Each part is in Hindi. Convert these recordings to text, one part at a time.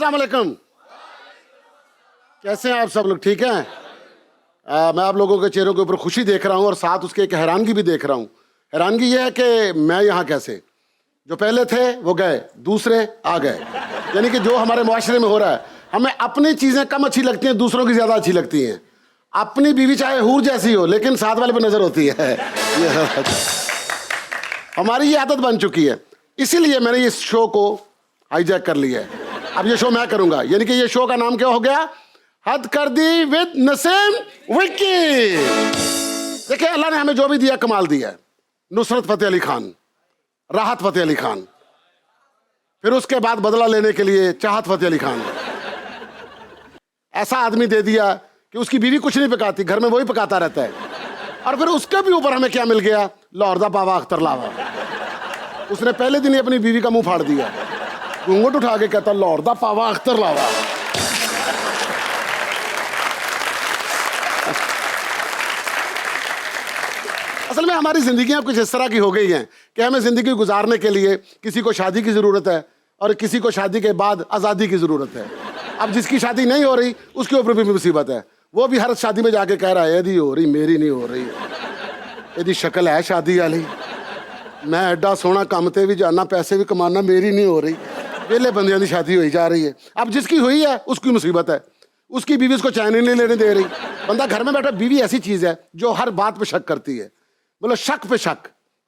अस्सलाम वालेकुम। कैसे हैं आप सब लोग? ठीक हैं? मैं आप लोगों के चेहरों के ऊपर खुशी देख रहा हूँ और साथ उसके एक हैरानगी भी देख रहा हूँ। हैरानगी ये है कि मैं यहाँ कैसे, जो पहले थे वो गए, दूसरे आ गए। यानी कि जो हमारे मुआशरे में हो रहा है, हमें अपनी चीज़ें कम अच्छी लगती हैं, दूसरों की ज़्यादा अच्छी लगती हैं। अपनी बीवी चाहे हूर जैसी हो, लेकिन साथ वाले पे नज़र होती है। हमारी ये आदत बन चुकी है, इसीलिए मैंने इस शो को हाईजैक कर लिया है। अब ये शो मैं करूँगा, यानी कि ये शो का नाम क्या हो गया? हद कर दी विद नसीम विक्की। देखिए, अल्लाह ने हमें जो भी दिया कमाल दिया है। नुसरत फतेह अली खान, राहत फतेह अली खान, फिर उसके बाद बदला लेने के लिए चाहत फतेह अली खान। ऐसा आदमी दे दिया कि उसकी बीवी कुछ नहीं पकाती, घर में वही पकाता रहता है। और फिर उसके भी ऊपर हमें क्या मिल गया? लाहौर दा पावा अख्तर लावा। उसने पहले दिन ही अपनी बीवी का मुंह फाड़ दिया, घूंघट उठा के कहता लाहौर दा पावा अख्तर लावा। असल में हमारी जिंदगियां कुछ इस तरह की हो गई हैं कि हमें जिंदगी गुजारने के लिए किसी को शादी की जरूरत है और किसी को शादी के बाद आज़ादी की जरूरत है। अब जिसकी शादी नहीं हो रही उसके ऊपर भी मुसीबत है। वो भी हर शादी में जाके कह रहा है यदि हो रही मेरी नहीं हो रही, यदि शक्ल है शादी वाली, मैं एडा सोना काम ते भी जाना, पैसे भी कमाना, मेरी नहीं हो रही। वेले बंदियां की शादी हुई जा रही है। अब जिसकी हुई है उसकी मुसीबत है, उसकी बीवी उसको चैन ही नहीं लेने दे रही। बंदा घर में बैठा, बीवी ऐसी चीज़ है जो हर बात पे शक करती है। बोलो शक पे शक,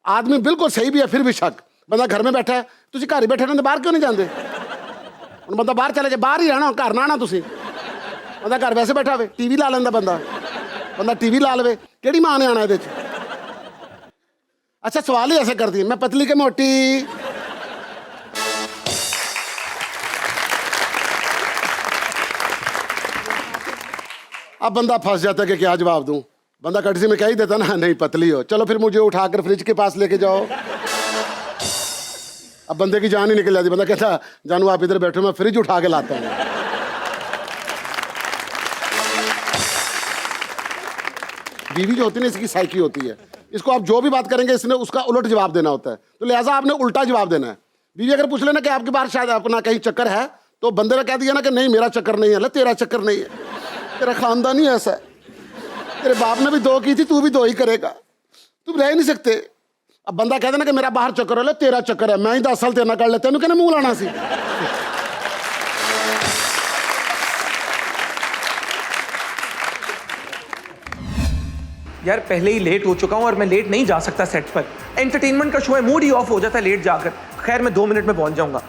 आदमी बिल्कुल सही भी है फिर भी शक। बंदा घर में बैठा है, तुझे घर ही बैठे रहते, बाहर क्यों नहीं जाते? बंदा बाहर चले जाए, बाहर ही रहना, घर ना आना तुसी। बंदा घर वैसे बैठा हुए, टीवी ला लेंदा बंदा टीवी ला लवे, केड़ी मां ने आना ये? अच्छा, सवाल ही ऐसे कर दिए, मैं पतली के मोटी। अब बंदा फंस जाता है कि क्या जवाब दूं। बंदा कटसी में कह ही देता ना, नहीं पतली हो, चलो फिर मुझे उठाकर फ्रिज के पास लेके जाओ। अब बंदे की जान ही निकल जाती। बंदा कहता जानू आप इधर बैठो, मैं फ्रिज उठा के लाता हूँ। बीवी जो होती है ना, इसकी साइकी होती है। इसको आप जो भी बात करेंगे इसने उसका उलट जवाब देना होता है, तो लिहाजा आपने उल्टा जवाब देना है। बीवी अगर पूछ लेना कि आपके बाहर शायद अपना कहीं चक्कर है, तो बंदे ने कह दिया ना कि नहीं मेरा चक्कर नहीं है। तेरा चक्कर नहीं है, तेरा खानदान ही ऐसा है, तेरे बाप ने भी दो की थी, तू भी दो ही करेगा, तुम रह नहीं सकते। अब बंदा कहता ना कि मेरा बाहर चक्कर है, तेरा चक्कर है, मैं ही 10 साल तेना कर लेते हैं, कहना मुंह लाना सी। यार पहले ही लेट हो चुका हूँ और मैं लेट नहीं जा सकता सेट पर। एंटरटेनमेंट का शो है, मूड ही ऑफ हो जाता है लेट जाकर। खैर मैं 2 मिनट में पहुंच जाऊंगा।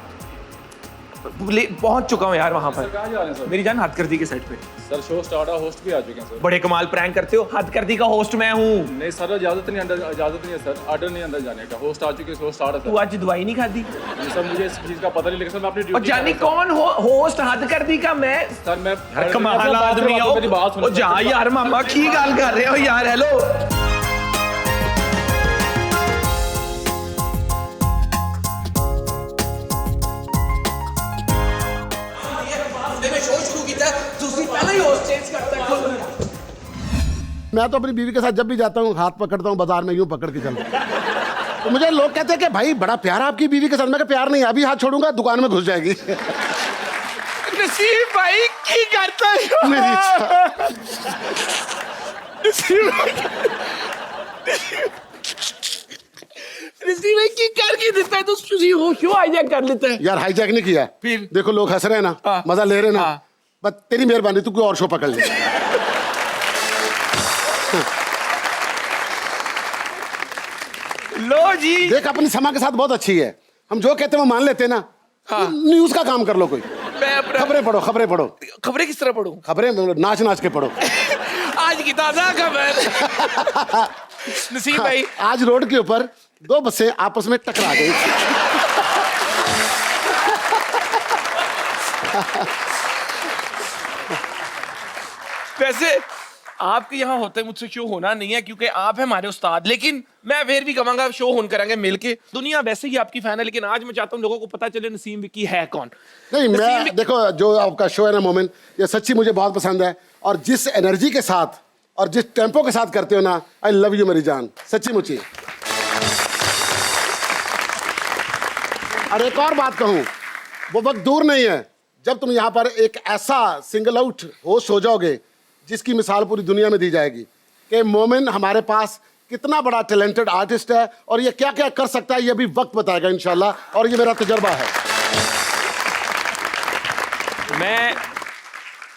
पहुंच चुका हूँ यार वहां पर। कहाँ जा रहे हैं सर? मेरी जान हथकरदी के सेट पे। सर शो स्टार्ट है, होस्ट भी आ चुके हैं सर। बड़े कमाल प्रैंक करते हो, हथकरदी का होस्ट मैं हूँ। नहीं सर, इजाजत नहीं है सर, आर्डर नहीं अंदर जाने का। होस्ट आ चुके हैं, शो स्टार्ट है तू सर। आज दवाई नहीं खाती? नहीं सर, मुझे इस चीज का पता नहीं, लेकिन सर मैं अपनी और ड्यूटी जानी कौन हो होस्ट हथकरदी का? मैं सर मैं कमाल आदमी हो। मेरी बात सुनो। जा यार मामा की गल कर रहे हो यार। हेलो मैं तो अपनी बीवी के साथ जब भी जाता हूँ हाथ पकड़ता हूँ, बाजार में यूं पकड़ के चलता हूं। तो मुझे लोग कहते हैं कि भाई बड़ा प्यार आपकी बीवी के साथ। मैं प्यार नहीं, अभी हाथ छोड़ूंगा दुकान में घुस जाएगी। नसीब भाई की करता है मेरी इच्छा। नसीब भाई की करके देता है तो तुझे हो शो हाईजैक कर लेता है। यार हाईजैक नहीं किया, फिर देखो लोग हंस रहे हैं ना, मजा ले रहे हैं ना, बस तेरी मेहरबानी, तू कोई और शो पकड़ ले। लो जी, देख अपनी समा के साथ बहुत अच्छी है, हम जो कहते हैं वो मान लेते हैं ना। न्यूज का काम कर लो कोई, खबरें पढ़ो, खबरें पढ़ो। खबरें किस तरह पढ़ूं? खबरें नाच नाच के पढ़ो। आज की ताजा खबर। नसीब भाई, आज रोड के ऊपर 2 बसें आपस में टकरा गई। वैसे आपके यहाँ होते मुझसे शो होना नहीं है क्योंकि आप हैं हमारे उस्ताद, लेकिन मैं फिर भी कहूंगा शो होन करेंगे मिलके। दुनिया वैसे ही आपकी फैन है, लेकिन आज मैं चाहता हूँ लोगों को पता चले नसीम विक्की है कौन। नहीं, मैं देखो जो आपका शो है ना मोमिन, ये सच्ची मुझे बहुत पसंद है, और जिस एनर्जी के साथ और जिस टेम्पो के साथ करते हो ना, आई लव यू मेरी जान, सच्ची मुच्ची। और एक और बात कहूं, वो वक्त दूर नहीं है जब तुम यहाँ पर एक ऐसा सिंगल आउट होस्ट हो जाओगे जिसकी मिसाल पूरी दुनिया में दी जाएगी कि मोमिन हमारे पास कितना बड़ा टैलेंटेड आर्टिस्ट है और ये क्या क्या कर सकता है, ये भी वक्त बताएगा इंशाल्लाह, और ये मेरा तजुर्बा है।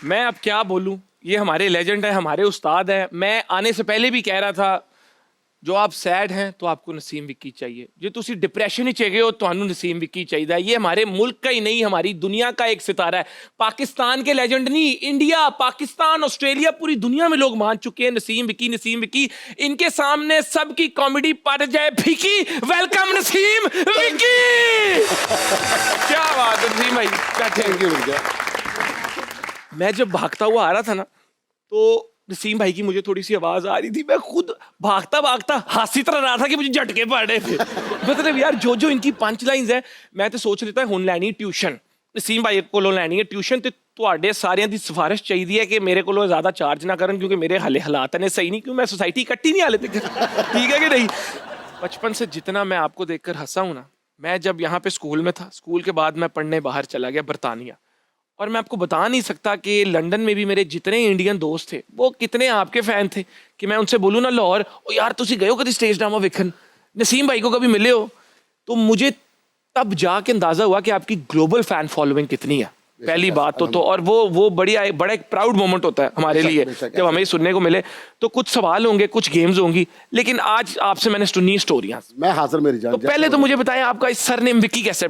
मैं अब क्या बोलूं, ये हमारे लेजेंड है, हमारे उस्ताद है। मैं आने से पहले भी कह रहा था, जो आप सैड हैं तो आपको नसीम विक्की चाहिए, जो तुसी डिप्रेशन ही चाहिए हो तो नसीम विक्की चाहिए। ये हमारे मुल्क का ही नहीं, हमारी दुनिया का एक सितारा है। पाकिस्तान के लेजेंड नहीं, इंडिया, पाकिस्तान, ऑस्ट्रेलिया, पूरी दुनिया में लोग मान चुके हैं नसीम विक्की। इनके सामने सबकी कॉमेडी पड़ जाए फीकी। वेलकम नसीम विक्की। क्या बात है नसीम भाई, थैंक यू। मैं जब भागता हुआ आ रहा था ना, तो नसीम भाई की मुझे थोड़ी सी आवाज आ रही थी। मैं खुद भागता हंसी तरह रहा था कि मुझे झटके पड़ रहे थे। मतलब यार जो इनकी पंच लाइन्स है, मैं तो सोच लेता हुण लैनी ट्यूशन, नसीम भाई को लैनी है ट्यूशन। तो ਤੁਹਾਡੇ ਸਾਰਿਆਂ ਦੀ ਸਿਫਾਰਿਸ਼ ਚਾਹੀਦੀ ਹੈ कि मेरे को ज़्यादा चार्ज ना करन, क्योंकि मेरे हाले हालात ने सही नहीं, क्यों मैं सोसाइटी इकट्ठी नहीं हाले तक। ठीक है कि नहीं। बचपन से जितना मैं आपको देखकर हंसा हूँ ना, मैं जब यहाँ पे स्कूल में था, स्कूल के बाद मैं पढ़ने बाहर चला गया बरतानिया, और मैं आपको बता नहीं सकता कि लंदन में भी मेरे जितने इंडियन दोस्त थे वो कितने आपके फ़ैन थे कि मैं उनसे बोलूँ ना लाहौर, ओ यार तुसी गए हो कभी स्टेज ड्रामा वेखन, नसीम भाई को कभी मिले हो, तो मुझे तब जाके अंदाज़ा हुआ कि आपकी ग्लोबल फ़ैन फॉलोइंग कितनी है। पहली बात तो और वो बड़ा एक प्राउड मोमेंट होता है हमारे लिए जब हमें सुनने को मिले। तो कुछ सवाल होंगे, कुछ गेम्स होंगी, लेकिन आज आपसे मैंने सुनी स्टोरियाँ। मैं हाजिर मेरी जान। तो पहले तो मुझे बताएं आपका इस सरनेम विक्की कैसे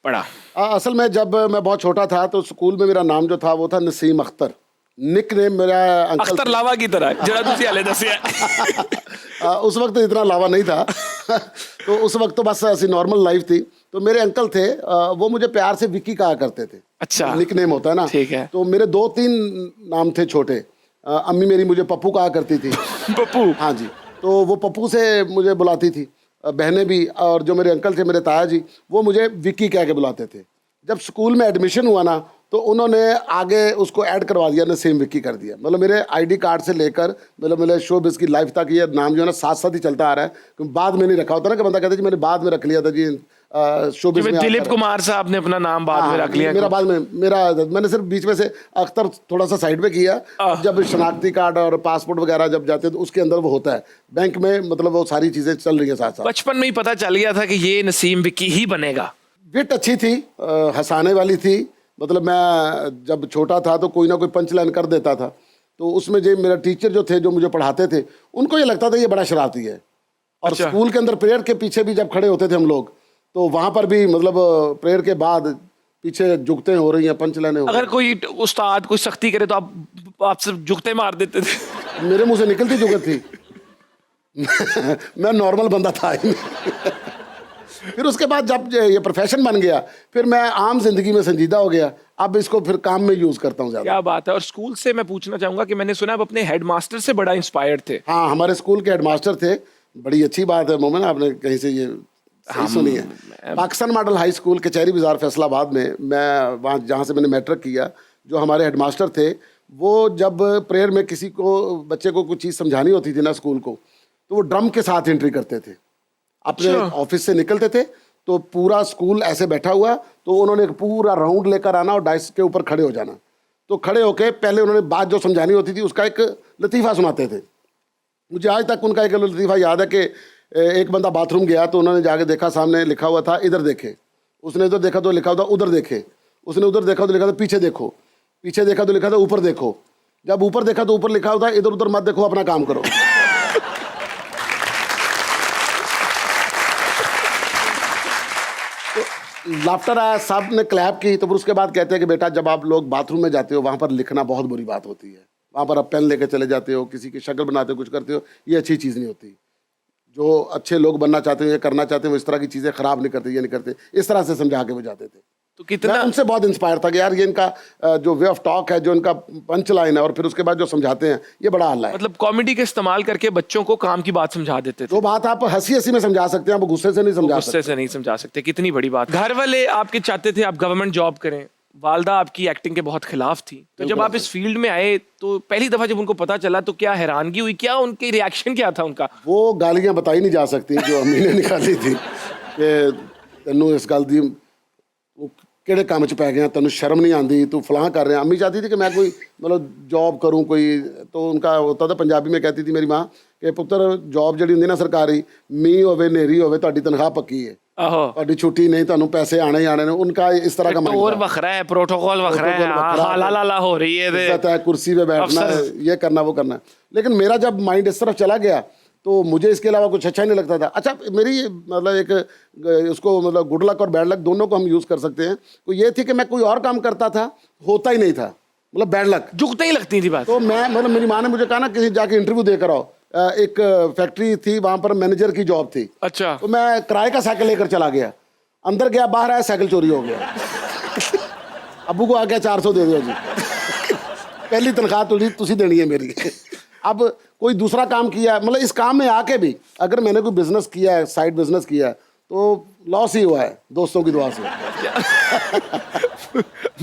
पड़ा? असल में जब मैं बहुत छोटा था तो स्कूल में मेरा नाम जो था वो था नसीम अख्तर। निक नेम मेरा अंकल अख्तर लावा की तरह जरा तुसी हाले दसिया। उस वक्त इतना लावा नहीं था। तो उस वक्त तो बस ऐसी नॉर्मल लाइफ थी। तो मेरे अंकल थे, वो मुझे प्यार से विक्की कहा करते थे। अच्छा, निक नेम होता है ना। ठीक है। तो मेरे 2-3 नाम थे छोटे। अम्मी मेरी मुझे पप्पू कहा करती थी। पप्पू? हाँ जी। तो वो पप्पू से मुझे बुलाती थी, बहनें भी, और जो मेरे अंकल थे, मेरे ताया जी, वो मुझे विक्की कह के बुलाते थे। जब स्कूल में एडमिशन हुआ ना, तो उन्होंने आगे उसको ऐड करवा दिया, नसीम विक्की कर दिया। मतलब मेरे आईडी कार्ड से लेकर मतलब मेरे शोबिज़ की लाइफ तक ये नाम जो है ना साथ साथ ही चलता आ रहा है। क्योंकि बाद में नहीं रखा होता ना, कि बंदा कहता है जी मैंने बाद में रख लिया था जी शोबिज़ में। दिलीप कुमार साहब ने अपना नाम बाद में रख लिया। मेरा बाद में मैंने सिर्फ बीच में से अख्तर थोड़ा सा साइड में किया। जब शनाख्ती कार्ड और पासपोर्ट वगैरह जब जाते हैं तो उसके अंदर वो होता है बैंक में, मतलब वो सारी चीज़ें चल रही है साथ साथ। बचपन में ही पता चल गया था कि ये नसीम विक्की ही बनेगा। विट अच्छी थी, हंसाने वाली थी। मतलब मैं जब छोटा था तो कोई ना कोई पंच लाइन कर देता था। तो उसमें जो मेरा टीचर जो थे, जो मुझे पढ़ाते थे, उनको ये लगता था ये बड़ा शरारती है। और अच्छा। स्कूल के अंदर प्रेयर के पीछे भी जब खड़े होते थे हम लोग, तो वहाँ पर भी मतलब प्रेयर के बाद पीछे जुगते हो रही हैं, पंच लाइनें हो रही हैं। अगर कोई उस्ताद कोई सख्ती करे तो आप सिर्फ जुगते मार देते थे? मेरे मुंह से निकलती जुगत थी। मैं नॉर्मल बंदा था ही नहीं। फिर उसके बाद जब ये प्रोफेशन बन गया, फिर मैं आम जिंदगी में संजीदा हो गया। अब इसको फिर काम में यूज करता हूँ ज्यादा। क्या बात है। और स्कूल से मैं पूछना चाहूंगा कि मैंने सुना आप अपने हेडमास्टर से बड़ा इंस्पायर्ड थे। हाँ, हमारे स्कूल के हेडमास्टर थे। बड़ी अच्छी बात है मोमिन, आपने कहीं से ये सही सुनी है। पाकिस्तान मॉडल हाई स्कूल कचहरी बाजार फैसलाबाद में, मैं वहाँ जहाँ से मैंने मैट्रिक किया, जो हमारे हेडमास्टर थे, वो जब प्रेयर में किसी को बच्चे को कुछ चीज़ समझानी होती थी ना स्कूल को, तो वो ड्रम के साथ एंट्री करते थे। अपने ऑफिस से निकलते थे तो पूरा स्कूल ऐसे बैठा हुआ, तो उन्होंने एक पूरा राउंड लेकर आना और डाइस के ऊपर खड़े हो जाना। तो खड़े होके पहले उन्होंने बात जो समझानी होती थी उसका एक लतीफ़ा सुनाते थे। मुझे आज तक उनका एक लतीफ़ा याद है कि एक बंदा बाथरूम गया तो उन्होंने जाके देखा, सामने लिखा हुआ था इधर देखे। उसने इधर देखा तो लिखा हुआ था उधर देखे। उसने उधर देखा तो लिखा था पीछे देखो। पीछे देखा तो लिखा था ऊपर देखो। जब ऊपर देखा तो ऊपर लिखा हुआ था इधर उधर मत देखो, अपना काम करो। लाफ्टर आया, सब ने क्लैप की। तो फिर उसके बाद कहते हैं कि बेटा जब आप लोग बाथरूम में जाते हो वहाँ पर लिखना बहुत बुरी बात होती है। वहाँ पर आप पेन लेके चले जाते हो, किसी की शक्ल बनाते हो, कुछ करते हो, ये अच्छी चीज़ नहीं होती। जो अच्छे लोग बनना चाहते हैं, ये करना चाहते हैं, वो इस तरह की चीज़ें ख़राब नहीं करते, ये नहीं करते। इस तरह से समझा के वो जाते थे। तो कितना मैं उनसे बहुत इंस्पायर था कि यार ये इनका जो वे ऑफ टॉक है, जो इनका पंच लाइन है, और फिर उसके बाद जो समझाते हैं, ये बड़ा आला है। मतलब कॉमेडी का इस्तेमाल करके बच्चों को काम की बात समझा देते थे। जो बात आप हंसी हंसी में समझा सकते हैं, आप गुस्से से नहीं समझा सकते। गुस्से से नहीं समझा सकते। कितनी बड़ी बात। घर वाले आपके चाहते थे आप गवर्नमेंट जॉब करें, वालदा आपकी एक्टिंग के बहुत खिलाफ थी। तो जब आप इस फील्ड में आए तो पहली दफा जब उनको पता चला तो क्या हैरानगी हुई, क्या उनकी रिएक्शन क्या था उनका? वो गालियां बताई नहीं जा सकती जो अम्मी ने निकाली थी कि तेनू इस गल दी ਕਿਹੜੇ ਕੰਮ 'ਚ ਪੈ ਗਿਆ ਤੈਨੂੰ ਸ਼ਰਮ नहीं आती तू फलां कर रहा अम्मी चाहती थी कि मैं कोई मतलब जॉब करूं कोई तो उनका होता था पंजाबी में कहती थी मेरी माँ कि पुत्र जॉब ਜਿਹੜੀ ਹੁੰਦੀ ਨਾ ਸਰਕਾਰੀ ਮੀਂਹ ਹੋਵੇ ਹਨੇਰੀ ਹੋਵੇ ਤੁਹਾਡੀ ਤਨਖਾਹ ਪੱਕੀ ਹੈ आहो ਤੁਹਾਡੀ ਛੁੱਟੀ नहीं ਤੁਹਾਨੂੰ पैसे आने ही आने ने उनका इस तरह का माइंड और वखरा है प्रोटोकॉल वखरा है हाला लाला हो रही है इज्जत है कुर्सी पे बैठना है ये करना वो करना है लेकिन मेरा जब माइंड इस तरफ चला गया तो मुझे इसके अलावा कुछ अच्छा ही नहीं लगता था अच्छा मेरी मतलब एक उसको मतलब गुड लक और बैड लक दोनों को हम यूज़ कर सकते हैं तो ये थी कि मैं कोई और काम करता था होता ही नहीं था मतलब बैड लक झुकते ही लगती थी बात तो मैं मतलब मेरी माँ ने मुझे कहा ना किसी जाके इंटरव्यू देकर आओ एक फैक्ट्री थी वहाँ पर मैनेजर की जॉब थी अच्छा तो मैं किराए का साइकिल लेकर चला गया अंदर गया बाहर आया साइकिल चोरी हो गया अबू को आ गया 400 दे दिया जी पहली तनख्वाह तुझी देनी है मेरी अब कोई दूसरा काम किया मतलब इस काम में आके भी अगर मैंने कोई बिजनेस किया है साइड बिजनेस किया है तो लॉस ही हुआ है दोस्तों की दुआ से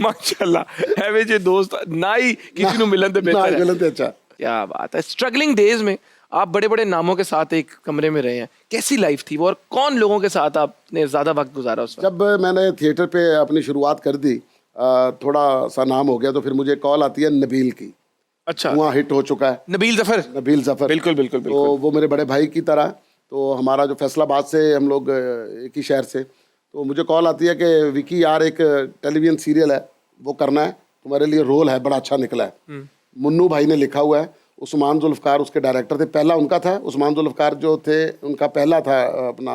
माशाल्लाह हैवे जे दोस्त ना ही किसी ਨੂੰ ਮਿਲਣ ਤੇ ना ਬਿਹਤਰ है गलत है अच्छा क्या बात है स्ट्रगलिंग डेज में आप बड़े बड़े नामों के साथ एक कमरे में रहे हैं कैसी लाइफ थी वो और कौन लोगों के साथ आपने ज़्यादा वक्त गुजारा उस वक्त जब मैंने थिएटर पे अपनी शुरुआत कर दी थोड़ा सा नाम हो गया तो फिर मुझे कॉल आती है नबील की अच्छा वहाँ हिट हो चुका है नबील जफर नबील जफर बिल्कुल बिल्कुल तो बिल्कुल वो मेरे बड़े भाई की तरह तो हमारा जो फैसलाबाद से हम लोग एक ही शहर से तो मुझे कॉल आती है कि विकी यार एक टेलीविजन सीरियल है वो करना है तुम्हारे लिए रोल है बड़ा अच्छा निकला है मुन्नू भाई ने लिखा हुआ है उस्मान जुल्फ़कार उसके डायरेक्टर थे पहला उनका था उस्मान जुल्फ़कार जो थे उनका पहला था अपना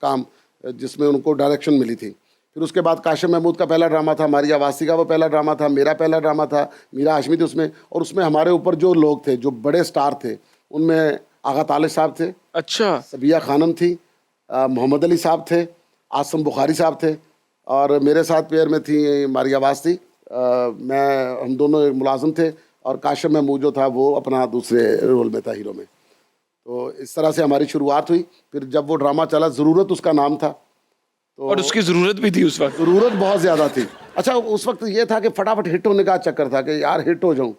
काम जिसमें उनको डायरेक्शन मिली थी फिर उसके बाद काशिम महमूद का पहला ड्रामा था मारिया वासी का वो पहला ड्रामा था मेरा पहला ड्रामा था मीरा हाशमी थी उसमें और उसमें हमारे ऊपर जो लोग थे जो बड़े स्टार थे उनमें आगा तालिब साहब थे अच्छा सबिया खानम थी मोहम्मद अली साहब थे आसम बुखारी साहब थे और मेरे साथ पेयर में थी मारिया वासी मैं हम दोनों एक मुलाजिम थे और काशिम महमूद जो था वो अपना दूसरे रोल में था हीरो में तो इस तरह से हमारी शुरुआत हुई फिर जब वो ड्रामा चला ज़रूरत उसका नाम था तो और उसकी ज़रूरत भी थी उस वक्त ज़रूरत बहुत ज़्यादा थी अच्छा उस वक्त ये था कि फटाफट हिट होने का चक्कर था कि यार हिट हो जाऊं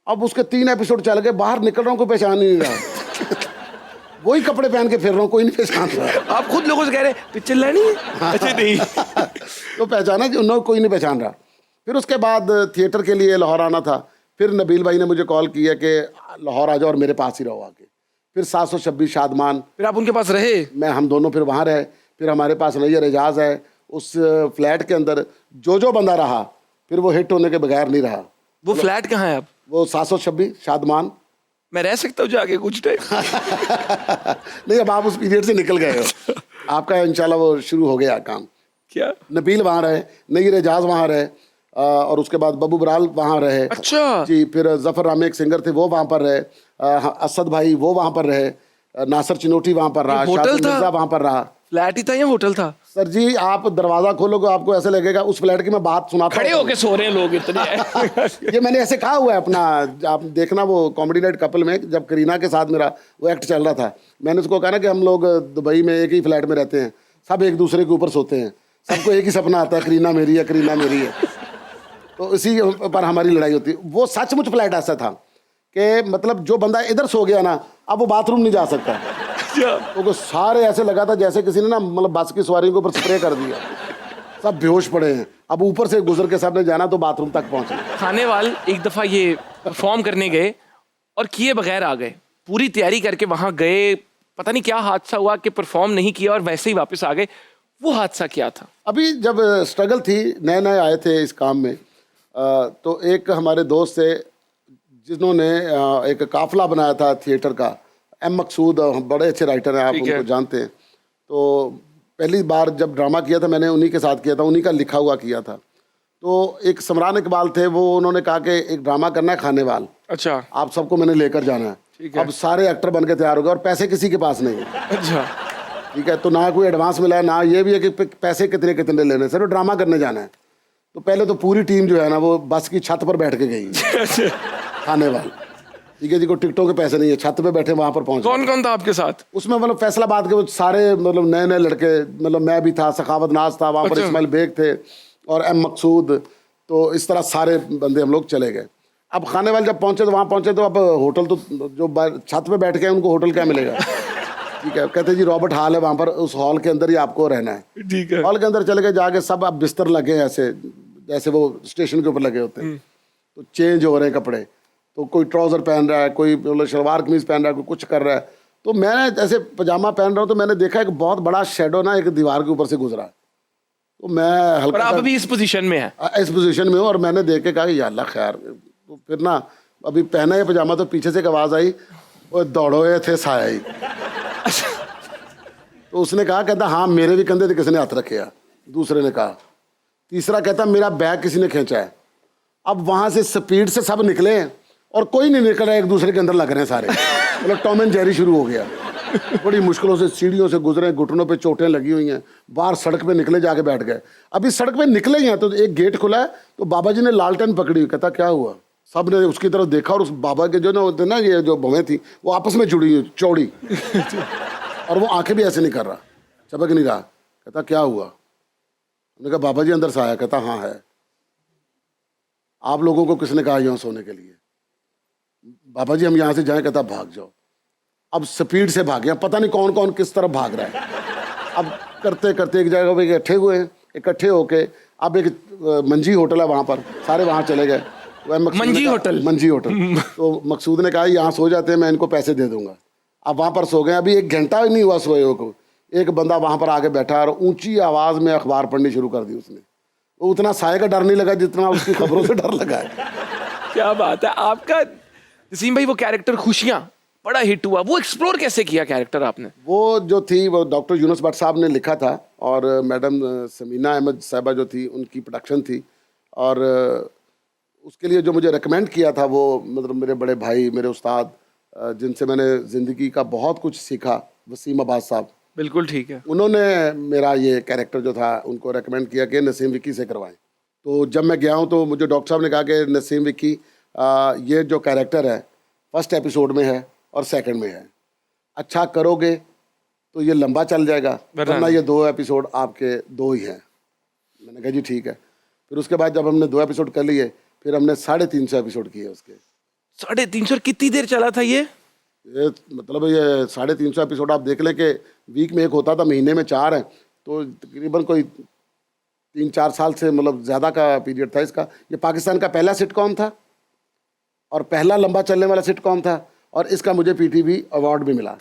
अब उसके 3 एपिसोड चल गए बाहर निकल रहा हूँ कोई पहचान ही नहीं रहा वही कपड़े पहन के फिर रहा हूँ कोई नहीं पहचान रहा आप खुद लोगों से कह रहे हैं पिक्चर लेनी है अच्छा नहीं तो पहचाना कि उन्होंने कोई नहीं पहचान रहा फिर उसके बाद थिएटर के लिए लाहौर आना था फिर नबील भाई ने मुझे कॉल किया कि लाहौर आ जाओ और मेरे पास ही रहो आके फिर 726 शादमान फिर आप उनके पास रहे मैं हम दोनों फिर वहाँ रहे फिर हमारे पास नैयर एजाज है उस फ्लैट के अंदर जो बंदा रहा फिर वो हिट होने के बगैर नहीं रहा वो फ्लैट कहाँ है आप वो 726 शादमान मैं रह सकता हूँ जाके कुछ टाइम नहीं अब आप उस पीरियड से निकल गए हो आपका इंशाल्लाह वो शुरू हो गया काम क्या नबील वहाँ रहे नैयर एजाज वहाँ रहे और उसके बाद बबू बराल वहाँ रहे अच्छा जी फिर जफर रामी एक सिंगर थे वो वहाँ पर रहे असद भाई वो वहाँ पर रहे नासर चिनोटी वहाँ पर रहा होटल शाकिर था? मिर्जा वहाँ पर रहा फ्लैट ही था या होटल था सर जी आप दरवाजा खोलोगे आपको ऐसे लगेगा उस फ्लैट की मैं बात सुनाता खड़े हूँ होके सो रहे हैं लोग इतने ये मैंने ऐसे कहा हुआ है अपना आप देखना वो कॉमेडी नाइट कपल में जब करीना के साथ मेरा वो एक्ट चल रहा था मैंने उसको कहा ना कि हम लोग दुबई में एक ही फ्लैट में रहते हैं सब एक दूसरे के ऊपर सोते हैं सबको एक ही सपना आता है करीना मेरी है करीना मेरी है तो इसी पर हमारी लड़ाई होती है वो सचमुच फ्लैट ऐसा था कि मतलब जो बंदा इधर सो गया ना अब वो बाथरूम नहीं जा सकता तो सारे ऐसे लगा था जैसे किसी ने ना मतलब बस की सवारी के ऊपर स्प्रे कर दिया सब बेहोश पड़े हैं अब ऊपर से गुजर के सबने जाना तो बाथरूम तक पहुंचे खाने वाल एक दफ़ा ये परफॉर्म करने गए और किए बगैर आ गए पूरी तैयारी करके वहाँ गए पता नहीं क्या हादसा हुआ कि परफॉर्म नहीं किया और वैसे ही वापस आ गए वो हादसा क्या था अभी जब स्ट्रगल थी नए नए आए थे इस काम में तो एक हमारे दोस्त थे जिन्होंने एक काफिला बनाया था थिएटर का एम मकसूद बड़े अच्छे राइटर हैं आप उनको जानते हैं तो पहली बार जब ड्रामा किया था मैंने उन्हीं के साथ किया था उन्हीं का लिखा हुआ किया था तो एक समरान इकबाल थे वो उन्होंने कहा कि एक ड्रामा करना है खाने वाल अच्छा आप सबको मैंने लेकर जाना है अब सारे एक्टर बन के तैयार हो गए और पैसे किसी के पास नहीं है अच्छा ठीक है तो ना कोई एडवांस मिला है ना ये भी है कि पैसे कितने कितने लेने सिर्फ ड्रामा करने जाना है तो पहले तो पूरी टीम जो है ना वो बस की छत पर बैठ के गई खाने वाल ठीक है जी को टिकटों के पैसे नहीं है छत पे बैठे वहाँ पर पहुँच कौन कौन था आपके साथ उसमें मतलब फैसलाबाद के वो सारे मतलब नए नए लड़के मतलब मैं भी था सखावत नाज था वहाँ पर अच्छा। इस्माइल बेग थे और एम मकसूद तो इस तरह सारे बंदे हम लोग चले गए अब खाने वाले जब पहुँचे तो वहाँ पहुँचे तो अब होटल तो जो छत पे बैठ के उनको होटल क्या मिलेगा ठीक है, कहते जी रॉबर्ट हॉल है वहाँ पर, उस हॉल के अंदर ही आपको रहना है। ठीक है। हॉल के अंदर चले गए, जाके सब अब बिस्तर लगे हैं ऐसे जैसे वो स्टेशन के ऊपर लगे होते हैं, तो चेंज हो रहे हैं कपड़े, तो कोई ट्राउजर पहन रहा है, कोई मतलब शलवार कमीज पहन रहा है, कोई कुछ कर रहा है, तो मैं जैसे पजामा पहन रहा हूँ तो मैंने देखा एक बहुत बड़ा शेडो ना एक दीवार के ऊपर से गुजरा, तो मैं और हल्का आप अभी इस पोजीशन में हैं। इस पोजीशन में हूँ, और मैंने देख के कहा कि या अल्लाह खैर, तो फिर ना अभी पहना है पजामा तो पीछे से एक आवाज़ आई, वो दौड़ो ये थे साया ही। तो उसने कहा, कहता हाँ मेरे भी कंधे थे किसी ने हाथ रखे है, दूसरे ने कहा, तीसरा कहता मेरा बैग किसी ने खींचा है। अब वहाँ से स्पीड से सब निकले और कोई नहीं निकल रहा, एक दूसरे के अंदर लग रहे हैं सारे, मतलब टॉम एंड जेरी शुरू हो गया। बड़ी मुश्किलों से सीढ़ियों से गुजरे, घुटनों पे चोटें लगी हुई हैं, बाहर सड़क पे निकले, जाके बैठ गए। अभी सड़क पे निकले ही हैं तो एक गेट खुला है, तो बाबा जी ने लालटेन पकड़ी हुई, कहता क्या हुआ? सब ने उसकी तरफ देखा और उस बाबा के जो ना होते ना ये जो भवें थी वो आपस में जुड़ी हुई चौड़ी, और वो आंखें भी ऐसे नहीं कर रहा, चपक नहीं रहा। कहता क्या हुआ? हमने कहा बाबा जी अंदर से आया। कहता हाँ है। आप लोगों को किसने कहा यहाँ सोने के लिए? बाबा जी हम यहाँ से जाएं। कहता भाग जाओ। अब स्पीड से भागे, पता नहीं कौन कौन किस तरफ भाग रहा है। अब करते करते एक जगह पे इकट्ठे हुए, इकट्ठे होके अब एक मंजी होटल है वहाँ पर, सारे वहाँ चले गए। मंजी होटल? मंजी होटल। तो मकसूद ने कहा यहाँ सो जाते हैं, मैं इनको पैसे दे दूंगा। अब वहाँ पर सो गए। अभी एक घंटा भी नहीं हुआ सोए हो को, एक बंदा वहाँ पर आके बैठा और ऊंची आवाज़ में अखबार पढ़नी शुरू कर दी उसने। वो उतना साये का डर नहीं लगा जितना उसकी खबरों से डर लगा है। क्या बात है। आपका नसीम भाई वो कैरेक्टर खुशियां बड़ा हिट हुआ, वो एक्सप्लोर कैसे किया कैरेक्टर आपने? वो जो थी वो डॉक्टर यूनुस भट्ट साहब ने लिखा था, और मैडम समीना अहमद साहिबा जो थी उनकी प्रोडक्शन थी, और उसके लिए जो मुझे रेकमेंड किया था वो मतलब मेरे बड़े भाई, मेरे उस्ताद, जिनसे मैंने ज़िंदगी का बहुत कुछ सीखा, वसीम अब्बास साहब। बिल्कुल ठीक है। उन्होंने मेरा ये कैरेक्टर जो था उनको रेकमेंड किया कि नसीम विक्की से करवाएं। तो जब मैं गया हूँ तो मुझे डॉक्टर साहब ने कहा कि नसीम विक्की ये जो कैरेक्टर है फर्स्ट एपिसोड में है और सेकंड में है, अच्छा करोगे तो ये लंबा चल जाएगा, वरना ये 2 एपिसोड आपके 2 ही हैं। मैंने कहा जी ठीक है। फिर उसके बाद जब हमने 2 एपिसोड कर लिए, फिर हमने 350 एपिसोड किए उसके। 350? कितनी देर चला था ये? ये मतलब ये 350 एपिसोड आप देख लें कि वीक में 1 होता था, महीने में 4 हैं, तो तकरीबन कोई 3-4 साल से मतलब ज़्यादा का पीरियड था इसका। ये पाकिस्तान का पहला सिटकॉम था और पहला लंबा चलने वाला सिटकॉम था, और इसका मुझे पीटीवी अवार्ड भी मिला।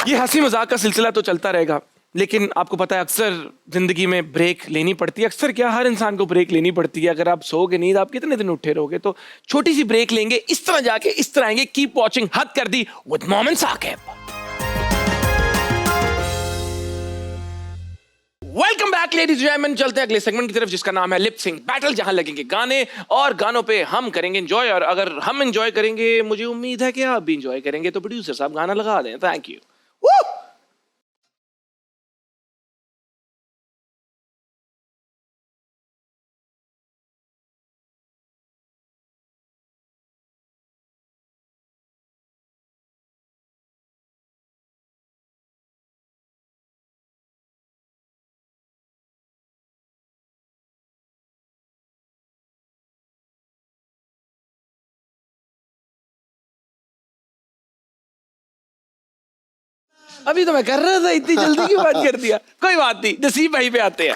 ये हंसी मजाक का सिलसिला तो चलता रहेगा, लेकिन आपको पता है अक्सर जिंदगी में ब्रेक लेनी पड़ती है। अक्सर क्या, हर इंसान को ब्रेक लेनी पड़ती है। अगर आप सोओगे नहीं तो आप कितने दिन उठे रहोगे? तो छोटी सी ब्रेक लेंगे, इस तरह जाके इस तरह आएंगे। कीप वॉचिंग हद कर दी with Momin Sakib. Welcome back ladies and gentleman. चलते हैं अगले सेगमेंट की तरफ जिसका नाम है लिप सिंक बैटल, जहां लगेंगे गाने और गानों पे हम करेंगे एंजॉय। और अगर हम एंजॉय करेंगे, मुझे उम्मीद है कि आप भी एंजॉय करेंगे। तो प्रोड्यूसर साहब गाना लगा दें। Thank you. अभी तो मैं कर रहा था, इतनी जल्दी क्यों बात कर दिया? कोई बात नहीं, नसीब भाई पे आते हैं।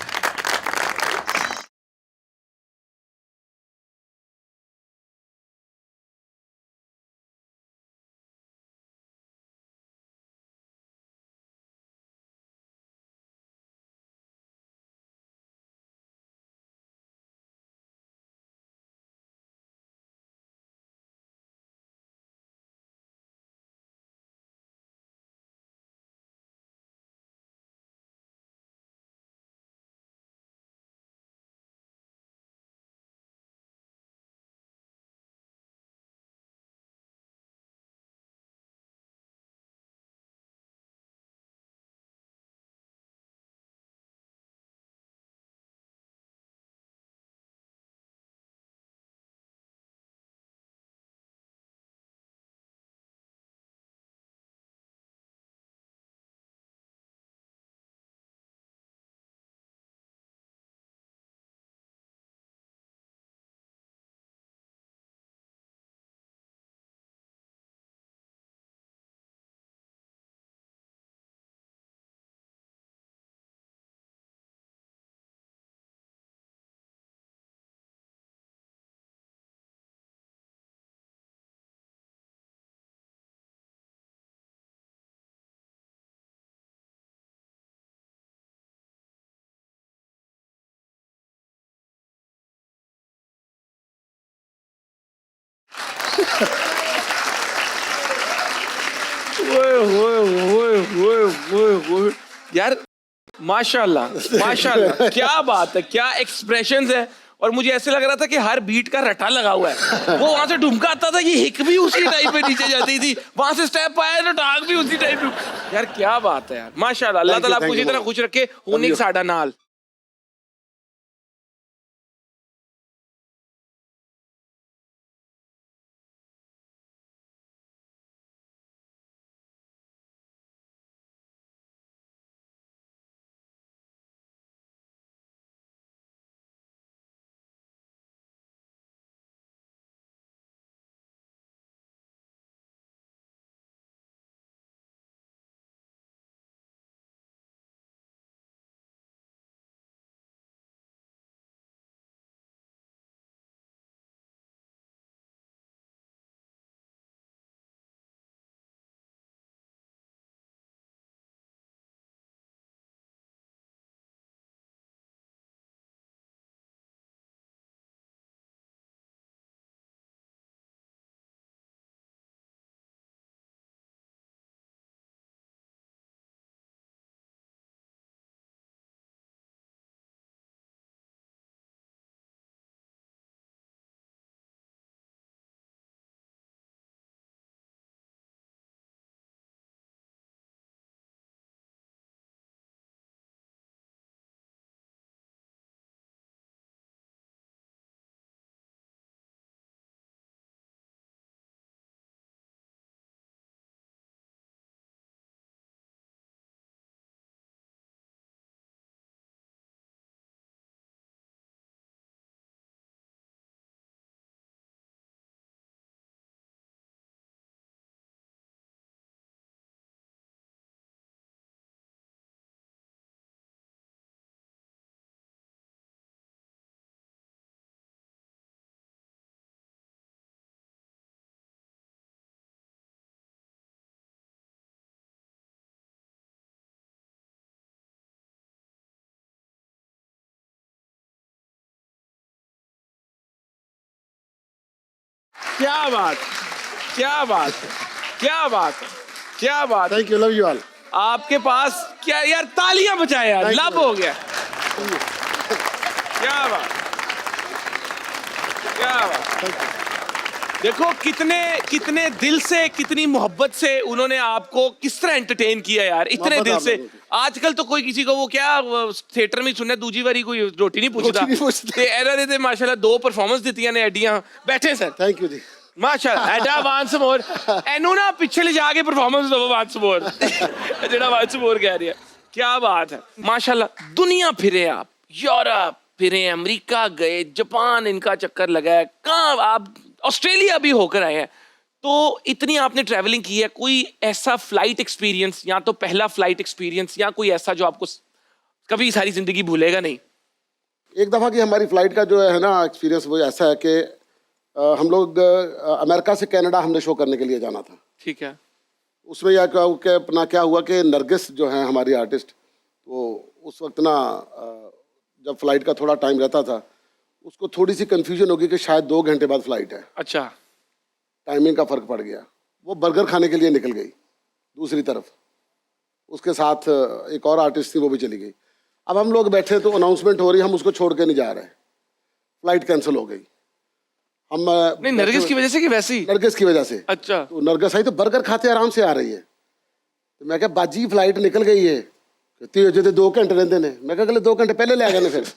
ओए यार माशाल्लाह माशाल्लाह, क्या बात है, क्या एक्सप्रेशंस है। और मुझे ऐसे लग रहा था कि हर बीट का रटा लगा हुआ है। वो वहां से ढुमका आता था, ये हिक भी उसी टाइप पे नीचे जाती थी, वहां से स्टेप आया तो टांग भी उसी टाइप पे। यार क्या बात है यार, माशाल्लाह। अल्लाह ताला आपको इसी तरह खुश रखे। होने साडा नाल क्या बात, क्या बात, क्या बात, क्या बात। Thank you, love you all. आपके पास क्या यार, तालियां बजाए यार, लब हो गया। क्या बात, क्या बात। देखो कितने कितने दिल से, कितनी मोहब्बत से उन्होंने आपको किस तरह एंटरटेन किया यार, इतने दिल से। आजकल तो कोई किसी को वो क्या थिएटर में सुनने दूजी बारी कोई रोटी नहीं पूछता ते एरा दे माशाल्लाह 2 परफॉर्मेंस दित्तियां ने एडियां। बैठे सर, थैंक यू जी। माशाल्लाह एडा वांस मोर एनू ना पिछले ले जाके परफॉर्मेंस दो वांस मोर जेड़ा वांस मोर कह रही है। क्या बात है, माशाल्लाह। दुनिया फिरे आप, यूरोप फिरे, अमेरिका गए, जापान इनका चक्कर लगा है, कहाँ आप ऑस्ट्रेलिया भी होकर आए हैं। तो इतनी आपने ट्रैवलिंग की है, कोई ऐसा फ्लाइट एक्सपीरियंस, या तो पहला फ्लाइट एक्सपीरियंस या कोई ऐसा जो आपको कभी सारी जिंदगी भूलेगा नहीं? एक दफ़ा की हमारी फ़्लाइट का जो है ना एक्सपीरियंस वो ऐसा है कि हम लोग अमेरिका से कनाडा हमने शो करने के लिए जाना था। ठीक है। उसमें यह क्या अपना क्या हुआ कि नरगिस जो है हमारी आर्टिस्ट, वो उस वक्त ना जब फ्लाइट का थोड़ा टाइम रहता था, उसको थोड़ी सी कंफ्यूजन होगी कि शायद 2 घंटे बाद फ्लाइट है। अच्छा। टाइमिंग का फ़र्क पड़ गया। वो बर्गर खाने के लिए निकल गई दूसरी तरफ, उसके साथ एक और आर्टिस्ट थी, वो भी चली गई। अब हम लोग बैठे तो अनाउंसमेंट हो रही, हम उसको छोड़ के नहीं जा रहे, फ्लाइट कैंसिल हो गई। हम नहीं, नरगिस की वजह से कि वैसे ही? नरगिस की वजह से। अच्छा। तो नरगिस आई तो बर्गर खाते आराम से आ रही है, तो मैं क्या बाजी फ्लाइट निकल गई है, कहती है जो 2 घंटे रहते ने। मैं क्या 2 घंटे पहले ले आ गए फिर।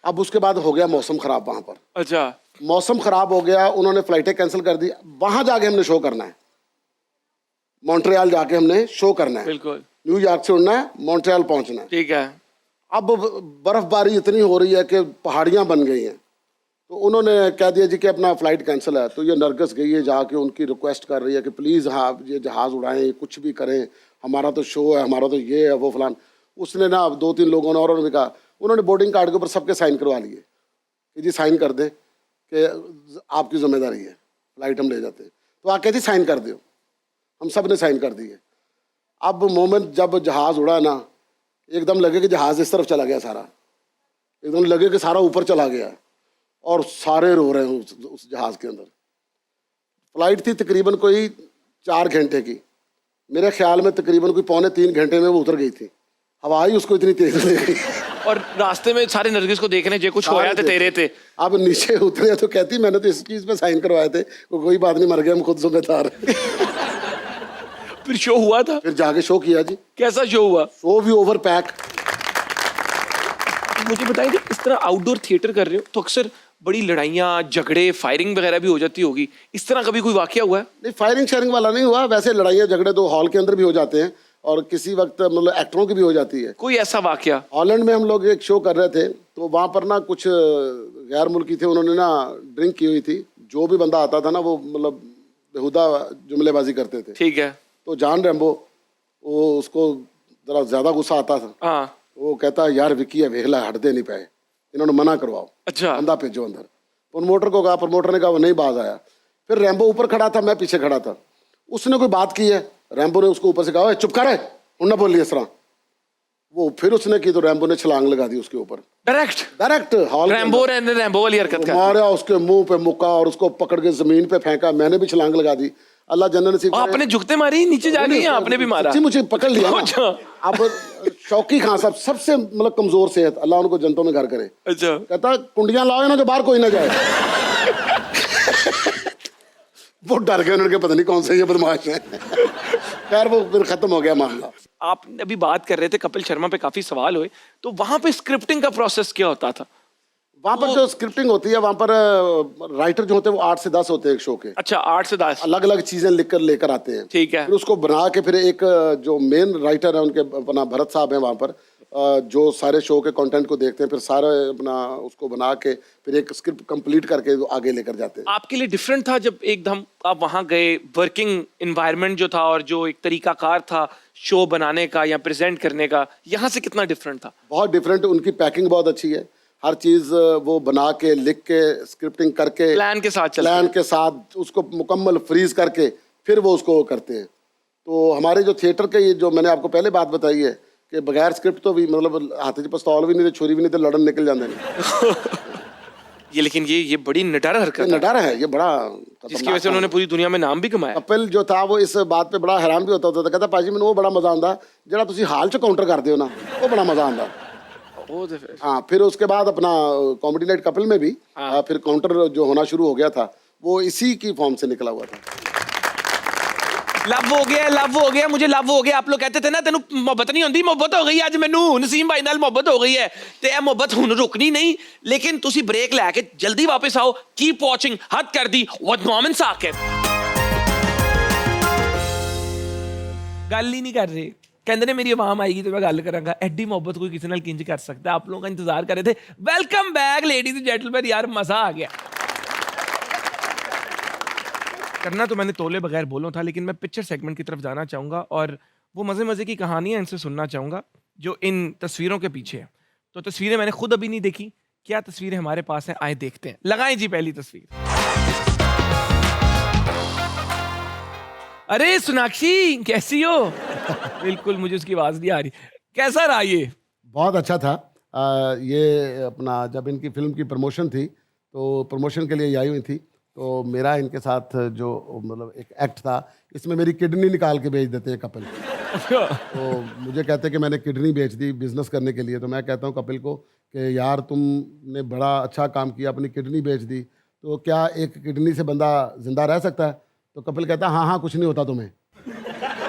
अब उसके बाद हो गया मौसम ख़राब वहाँ पर। अच्छा। मौसम ख़राब हो गया, उन्होंने फ़्लाइटें कैंसिल कर दी। वहाँ जाके हमने शो करना है, मॉन्ट्रियल जाके हमने शो करना है। बिल्कुल। न्यूयॉर्क से उड़ना है, मॉन्ट्रियल पहुँचना है। ठीक है। अब बर्फ़बारी इतनी हो रही है कि पहाड़ियाँ बन गई हैं, तो उन्होंने कह दिया जी कि अपना फ़्लाइट कैंसिल है। तो ये नरगिस गई है, जाके उनकी रिक्वेस्ट कर रही है कि प्लीज़ हाँ ये जहाज़ उड़ाएं, कुछ भी करें, हमारा तो शो है, हमारा तो ये है वो फलान। उसने ना 2-3 लोगों ने और भी कहा, उन्होंने बोर्डिंग कार्ड के ऊपर सबके साइन करवा लिए कि जी साइन कर दें कि आपकी जिम्मेदारी है, फ़्लाइट हम ले जाते हैं। तो आप कहती साइन कर दो, हम सब ने साइन कर दिए। अब मोमेंट जब जहाज़ उड़ा ना, एकदम लगे कि जहाज़ इस तरफ चला गया सारा, एकदम लगे कि सारा ऊपर चला गया और सारे रो रहे हैं उस जहाज़ के अंदर। फ़्लाइट थी तकरीबन कोई 4 घंटे की, मेरे ख्याल में तकरीबन कोई 2.75 घंटे में वो उतर गई थी, हवा ही उसको इतनी तेज ले गई। और रास्ते में सारे नरगिस को देखने जे कुछ होया थे तेरे थे। अब नीचे उतरे तो कहती मैंने तो इस चीज पे साइन करवाए थे, वो कोई बात नहीं, मर गया, हम खुद जिम्मेदार। फिर शो हुआ था? फिर जाके शो किया जी। कैसा शो हुआ? शो भी ओवर पैक। मुझे बताइए, इस तरह आउटडोर थिएटर कर रहे हो तो अक्सर बड़ी लड़ाइयाँ, झगड़े, फायरिंग वगैरह भी हो जाती होगी, इस तरह कभी कोई वाकया हुआ है? नहीं, फायरिंग शेयरिंग वाला नहीं हुआ, वैसे लड़ाइयाँ झगड़े तो हॉल के अंदर भी हो जाते हैं और किसी वक्त मतलब एक्टरों की भी हो जाती है। कोई ऐसा वाकया? हॉलैंड में हम लोग एक शो कर रहे थे, तो वहाँ पर ना कुछ गैर मुल्की थे, उन्होंने ना ड्रिंक की हुई थी। जो भी बंदा आता था ना वो मतलब बेहुदा जुमलेबाजी करते थे। ठीक है। तो जॉन रैम्बो, वो उसको जरा ज्यादा गुस्सा आता था। हाँ। वो कहता यार विकी है वेखला, हट दे नहीं पाए, इन्होंने मना करवाओ, अच्छा। बंदा भेजो अंदर। प्रमोटर को कहा, प्रमोटर ने कहा वो नहीं बाज आया। फिर रैम्बो ऊपर खड़ा था, मैं पीछे खड़ा था, उसने कोई बात की है, रैम्बो ने उसको ऊपर से कहा चुप कर, उन ना बोलिए इस तरह। वो फिर उसने की तो रैम्बो ने छलांग लगा दी उसके ऊपर, डायरेक्ट हॉल। रैम्बो वाली हरकत कर मारा, उसके मुंह पे मुक्का और उसको पकड़ के जमीन पे फेंका। मैंने भी छलांग लगा दी। अल्लाह जन्नत नसीब करे। आपने झुकते मारी नीचे जाके या आपने भी मारा? सच्ची मुझे पकड़ लिया ना। अच्छा। अब शौकी खान साहब सबसे मतलब कमजोर सेहत, अल्लाह उनको जन्नतों में घर करे। अच्छा। कहता कुंडियां लाओ ना, जो बाहर कोई ना जाए। वो डर गए, उन्होंने पता नहीं कौन से ये बदमाश है। खैर वो फिर खत्म हो गया मामला। आप अभी बात कर रहे थे, कपिल शर्मा पे काफी सवाल हुए, तो वहां पे स्क्रिप्टिंग का प्रोसेस क्या होता था? वहाँ पर जो स्क्रिप्टिंग होती है, वहाँ पर राइटर जो होते हैं वो 8 से 10 होते हैं एक शो के। अच्छा, 8 से 10 अलग अलग चीजें लिखकर लेकर आते हैं। ठीक है। फिर उसको बना के फिर एक जो मेन राइटर है उनके अपना भरत साहब हैं वहाँ पर, जो सारे शो के कंटेंट को देखते हैं, फिर सारे अपना उसको बना के फिर एक स्क्रिप्ट कंप्लीट करके आगे लेकर जाते हैं। आपके लिए डिफरेंट था जब एकदम आप वहां गए, वर्किंग एनवायरनमेंट जो था और जो एक तरीकाकार था शो बनाने का या प्रेजेंट करने का, यहाँ से कितना डिफरेंट था? बहुत डिफरेंट। उनकी पैकिंग बहुत अच्छी है, हर चीज वो बना के लिख के स्क्रिप्टिंग करके प्लान के साथ प्लान के साथ उसको मुकम्मल फ्रीज करके फिर वो उसको करते हैं। तो हमारे जो थिएटर के ये जो मैंने आपको पहले बात बताई है कि बगैर स्क्रिप्ट तो भी मतलब हाथ च पिस्तौल भी नहीं थे, छुरी भी नहीं थे, लड़न निकल जाते नहीं। ये लेकिन ये बड़ी निडर हरकत है, नटारा है ये, बड़ा जिसकी वजह से उन्होंने पूरी दुनिया में नाम भी कमाया। कपिल जो था वो इस बात पे बड़ा हैरान भी होता था, कहता पाजी मैंने वो बड़ा मजा आंदा जरा तुसी हाल च काउंटर करते हो ना, वो बड़ा मजा आंदा। हाँ, फिर उसके बाद अपना कॉमेडी नाइट कपिल में भी फिर काउंटर जो होना शुरू हो गया था वो इसी की फॉर्म से निकला हुआ था। लव हो गया, मुझे लव हो गया। आप लोग कहते थे ना तेनू मोहब्बत नहीं होंदी, मोहब्बत हो गई अज मैनू नसीम भाई नाल मोहब्बत हो गई है। ते ये मोहब्बत हुण रुकनी नहीं, लेकिन तुसी ब्रेक लैके जल्दी वापस आओ। कीप वॉचिंग हद कर दी विद मोमिन साकिब। गल ही नहीं कर रहे, कहते ने मेरी आवाम आएगी तो मैं गल करांगा। एडी मोहब्बत कोई किसी नाल किंज कर सकता है? आप लोगों का इंतजार कर रहे थे। Welcome back ladies and gentleman, यार मजा आ गया। करना तो मैंने तोले बगैर बोलो था, लेकिन मैं पिक्चर सेगमेंट की तरफ जाना चाहूंगा और वो मजे मजे की कहानियां इनसे सुनना चाहूंगा जो इन तस्वीरों के पीछे है। तो तस्वीरें मैंने खुद अभी नहीं देखी, क्या तस्वीरें हमारे पास हैं, आए देखते हैं। लगाएं जी पहली तस्वीर। अरे सोनाक्षी कैसी हो? बिल्कुल मुझे उसकी आवाज नहीं आ रही। कैसा रहा ये? बहुत अच्छा था। ये अपना जब इनकी फिल्म की प्रमोशन थी तो प्रमोशन के लिए ये आई हुई थी, तो मेरा इनके साथ जो मतलब एक एक्ट था, इसमें मेरी किडनी निकाल के बेच देते हैं कपिल। तो मुझे कहते हैं कि मैंने किडनी बेच दी बिजनेस करने के लिए। तो मैं कहता हूँ कपिल को कि यार तुमने बड़ा अच्छा काम किया, अपनी किडनी बेच दी, तो क्या एक किडनी से बंदा जिंदा रह सकता है? तो कपिल कहता हाँ हाँ कुछ नहीं होता तुम्हें।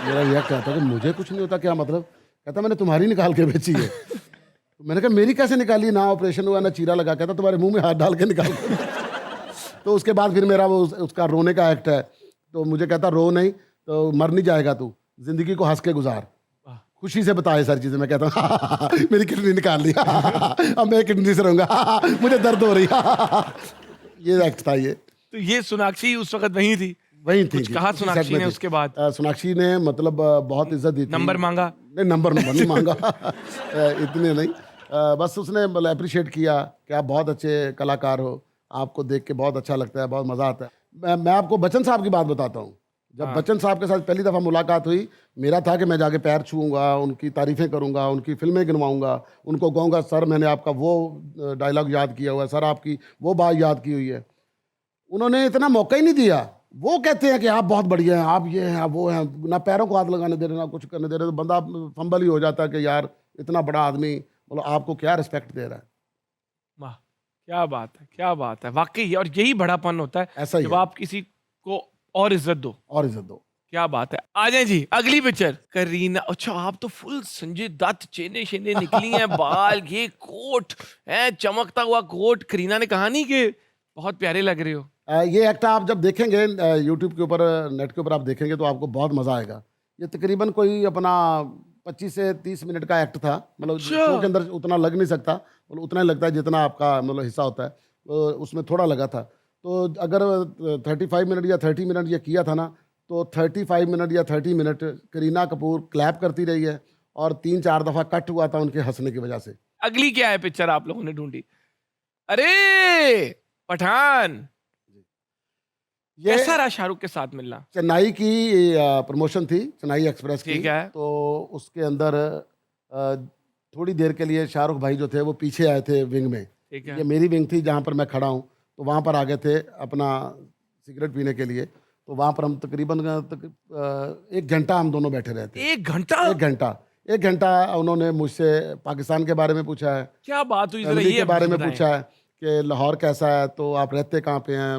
मेरा यह कहता कि मुझे कुछ नहीं होता, क्या मतलब? कहता मैंने तुम्हारी निकाल के बेची है। तो मैंने कहा मेरी कैसे निकाली? ना ऑपरेशन हुआ ना चीरा लगा। कहता तुम्हारे मुंह में हाथ डाल के निकाल के। तो उसके बाद फिर मेरा वो उसका रोने का एक्ट है। तो मुझे कहता रो नहीं तो मर नहीं जाएगा तू, जिंदगी को हंस के गुजार, खुशी से बताए सारी चीजें। मैं कहता हूँ मेरी किडनी निकाल ली, अब मैं किडनी से रहूंगा, मुझे दर्द हो रही। ये एक्ट था ये। तो ये सोनाक्षी उस वक्त वहीं थी? वहीं थी। कहा सोनाक्षी ने उसके बाद? सोनाक्षी ने मतलब बहुत इज्जत दी थी। नंबर मांगा? नहीं, नंबर नहीं मांगा। इतने नहीं, बस उसने मतलब अप्रिशिएट किया कि आप बहुत अच्छे कलाकार हो, आपको देख के बहुत अच्छा लगता है, बहुत मज़ा आता है। मैं आपको बच्चन साहब की बात बताता हूँ। जब बच्चन साहब के साथ पहली दफ़ा मुलाकात हुई, मेरा था कि मैं जाके पैर छूऊंगा, उनकी तारीफ़ें करूंगा, उनकी फिल्में गिनवाऊंगा, उनको कहूँगा सर मैंने आपका वो डायलॉग याद किया हुआ है, सर आपकी वो बात याद की हुई है। उन्होंने इतना मौका ही नहीं दिया। वो कहते हैं कि आप बहुत बढ़िया हैं, आप ये हैं, आप वो हैं, ना पैरों को हाथ लगाने दे रहे, ना कुछ करने दे रहे, तो बंदा फंबल ही हो जाता है कि यार इतना बड़ा आदमी मतलब आपको क्या रिस्पेक्ट दे रहा है। वाह, क्या बात है, क्या बात है वाकई। और यही बड़ापन होता है ऐसा ही जब है। आप किसी को और इज्जत दो। और इज्जत दो। क्या बात है। आ जाए जी अगली पिक्चर। करीना, अच्छा आप तो फुल संजय दत्त, चेने शेने निकली हैं, बाल, ये कोट है, चमकता हुआ कोट। करीना ने कहा नहीं कि बहुत प्यारे लग रहे हो। ये एक्ट आप जब देखेंगे यूट्यूब के ऊपर, नेट के ऊपर आप देखेंगे तो आपको बहुत मज़ा आएगा। ये तकरीबन कोई अपना 25 से 30 मिनट का एक्ट था, मतलब अच्छा। शो के अंदर उतना लग नहीं सकता, मतलब उतना ही लगता है जितना आपका मतलब हिस्सा होता है, तो उसमें थोड़ा लगा था। तो अगर 35 मिनट या 30 मिनट ये किया था ना, तो 35 मिनट या 30 मिनट करीना कपूर क्लैप करती रही है और 3-4 दफ़ा कट हुआ था उनके हंसने की वजह से। अगली क्या है पिक्चर आप लोगों ने ढूंढी? अरे पठान। ये कैसा रहा शाहरुख के साथ मिलना? चेन्नई की प्रमोशन थी, चेन्नई एक्सप्रेस की। ठीक है। तो उसके अंदर थोड़ी देर के लिए शाहरुख भाई जो थे वो पीछे आए थे विंग में। ठीक है। ये मेरी विंग थी जहाँ पर मैं खड़ा हूँ, तो वहाँ पर आ गए थे अपना सिगरेट पीने के लिए। तो वहाँ पर हम तकरीबन 1 घंटा हम दोनों बैठे रहे थे। 1 घंटा? 1 घंटा उन्होंने मुझसे पाकिस्तान के बारे में पूछा है, क्या बात हुई, जरा फैमिली ये के बारे में बताएं। पूछा है कि लाहौर कैसा है, तो आप रहते कहाँ पे हैं,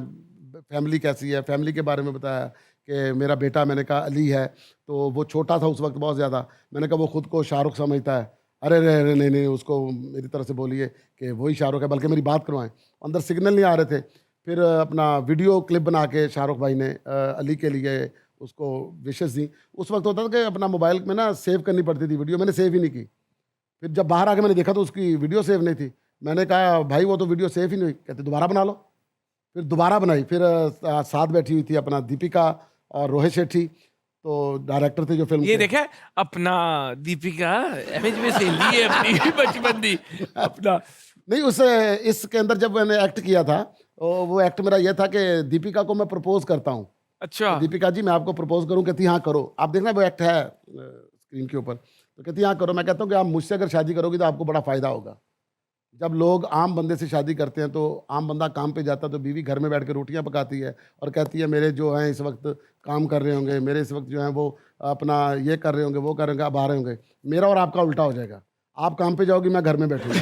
फैमिली कैसी है, फैमिली के बारे में बताया कि मेरा बेटा, मैंने कहा अली है, तो वो छोटा था उस वक्त बहुत ज़्यादा। मैंने कहा वो खुद को शाहरुख समझता है। अरे रे रे नहीं नहीं, उसको मेरी तरफ से बोलिए कि वही शाहरुख है, बल्कि मेरी बात करवाएं। अंदर सिग्नल नहीं आ रहे थे। फिर अपना वीडियो क्लिप बना के शाहरुख भाई ने अली के लिए उसको विशेष दी। उस वक्त होता था कि अपना मोबाइल में ना सेव करनी पड़ती थी वीडियो, मैंने सेव ही नहीं की। फिर जब बाहर आके मैंने देखा तो उसकी वीडियो सेव नहीं थी। मैंने कहा भाई वो तो वीडियो सेव ही नहीं हुई। कहते दोबारा बना लो। फिर दोबारा बनाई। फिर साथ बैठी हुई थी अपना दीपिका और रोहित शेट्टी, तो डायरेक्टर थे जो फिल्म ये के। देखा है? अपना दीपिका इमेज में से ली है अपनी बचपन दी अपना। नहीं, उस इसके अंदर जब मैंने एक्ट किया था, वो एक्ट मेरा ये था कि दीपिका को मैं प्रपोज करता हूँ। अच्छा। दीपिका जी मैं आपको प्रपोज करूँ? कहती हाँ करो। आप देखना वो एक्ट है स्क्रीन के ऊपर। तो कहती हाँ करो। मैं कहता हूँ कि आप मुझसे अगर शादी करोगी तो आपको बड़ा फ़ायदा होगा। जब लोग आम बंदे से शादी करते हैं तो आम बंदा काम पे जाता है, तो बीवी घर में बैठ के रोटियां पकाती है और कहती है मेरे जो हैं इस वक्त काम कर रहे होंगे, मेरे इस वक्त जो हैं वो अपना ये कर रहे होंगे, वो कर रहे होंगे, अब आ रहे होंगे। मेरा और आपका उल्टा हो जाएगा। आप काम पे जाओगी, मैं घर में बैठूंगा,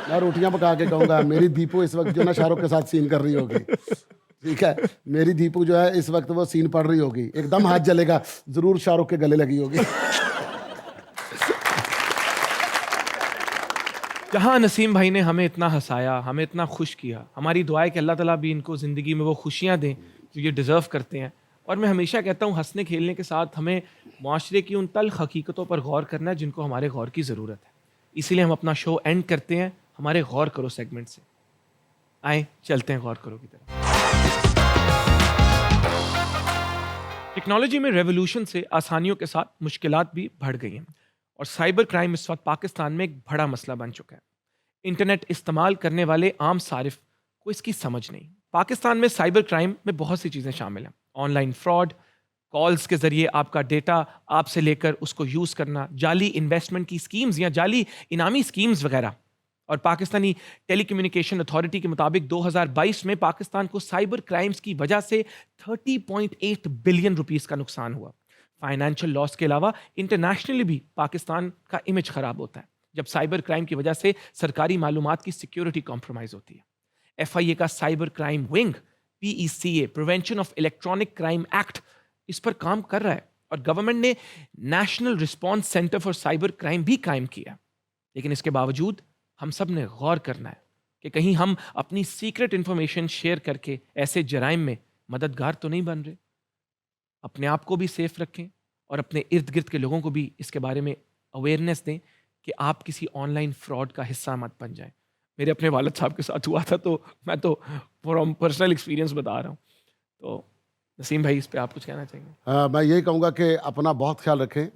मैं रोटियां पका के कहूँगा मेरी दीपू इस वक्त जो ना शाहरुख के साथ सीन कर रही होगी। ठीक है, मेरी दीपू जो है इस वक्त वो सीन पढ़ रही होगी, एकदम हाथ जलेगा, ज़रूर शाहरुख के गले लगी होगी। जहाँ नसीम भाई ने हमें इतना हंसाया, हमें इतना खुश किया, हमारी दुआ है कि अल्लाह ताला भी इनको ज़िंदगी में वो खुशियाँ दें जो ये डिज़र्व करते हैं। और मैं हमेशा कहता हूँ हंसने खेलने के साथ हमें माशरे की उन तल्ख हकीकतों पर गौर करना है जिनको हमारे गौर की ज़रूरत है। इसीलिए हम अपना शो एंड करते हैं हमारे गौर करो सेगमेंट से। आए चलते हैं गौर करो की तरफ। टेक्नोलॉजी में रेवोल्यूशन से आसानियों के साथ मुश्किलात भी बढ़ गई हैं और साइबर क्राइम इस वक्त पाकिस्तान में एक बड़ा मसला बन चुका है। इंटरनेट इस्तेमाल करने वाले आम सारिफ को इसकी समझ नहीं। पाकिस्तान में साइबर क्राइम में बहुत सी चीज़ें शामिल हैं। ऑनलाइन फ्रॉड, कॉल्स के ज़रिए आपका डेटा आपसे लेकर उसको यूज़ करना, जाली इन्वेस्टमेंट की स्कीम्स या जाली इनामी स्कीम्स वगैरह। और पाकिस्तानी टेलीकम्युनिकेशन अथॉरिटी के मुताबिक 2022 में पाकिस्तान को साइबर क्राइम्स की वजह से 30.8 बिलियन रुपीस का नुकसान हुआ। फाइनेंशियल लॉस के अलावा इंटरनेशनली भी पाकिस्तान का इमेज खराब होता है जब साइबर क्राइम की वजह से सरकारी मालूमात की सिक्योरिटी कॉम्प्रोमाइज होती है। FIA का cyber crime wing PECA prevention of electronic crime act इस पर काम कर रहा है और गवर्नमेंट ने national response centre for cyber crime भी कायम किया। लेकिन इसके बावजूद हम सब ने गौर करना है कि कहीं हम अपनी सीक्रेट इंफॉर्मेशन शेयर करके ऐसे जराइम में मददगार तो नहीं बन रहे। अपने आप को भी सेफ रखें और अपने इर्द गिर्द के लोगों को भी इसके बारे में अवेयरनेस दें कि आप किसी ऑनलाइन फ्रॉड का हिस्सा मत बन जाएं। मेरे अपने वालिद साहब के साथ हुआ था, तो मैं तो फ्रॉम पर्सनल एक्सपीरियंस बता रहा हूँ। तो नसीम भाई इस पे आप कुछ कहना चाहेंगे? मैं यही कहूँगा कि अपना बहुत ख्याल रखें,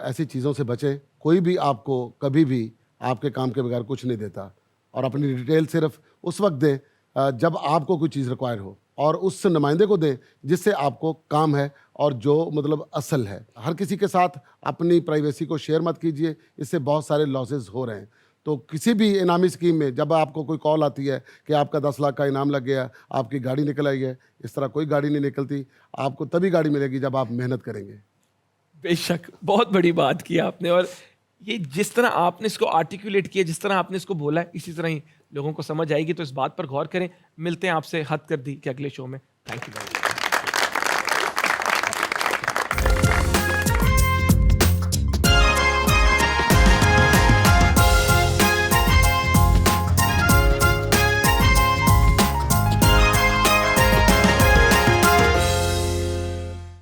ऐसी चीज़ों से बचें। कोई भी आपको कभी भी आपके काम के बगैर कुछ नहीं देता, और अपनी डिटेल सिर्फ उस वक्त दें जब आपको कोई चीज़ रिक्वायर हो, और उस नुमाइंदे को दें जिससे आपको काम है और जो मतलब असल है। हर किसी के साथ अपनी प्राइवेसी को शेयर मत कीजिए, इससे बहुत सारे लॉसेस हो रहे हैं। तो किसी भी इनामी स्कीम में जब आपको कोई कॉल आती है कि आपका 10 लाख का इनाम लग गया, आपकी गाड़ी निकल आई है, इस तरह कोई गाड़ी नहीं निकलती। आपको तभी गाड़ी मिलेगी जब आप मेहनत करेंगे। बेशक, बहुत बड़ी बात की आपने। और ये जिस तरह आपने इसको आर्टिकुलेट किया, जिस तरह आपने इसको बोला है, इसी तरह ही लोगों को समझ आएगी। तो इस बात पर गौर करें। मिलते हैं आपसे हद कर दी के अगले शो में। Thank you.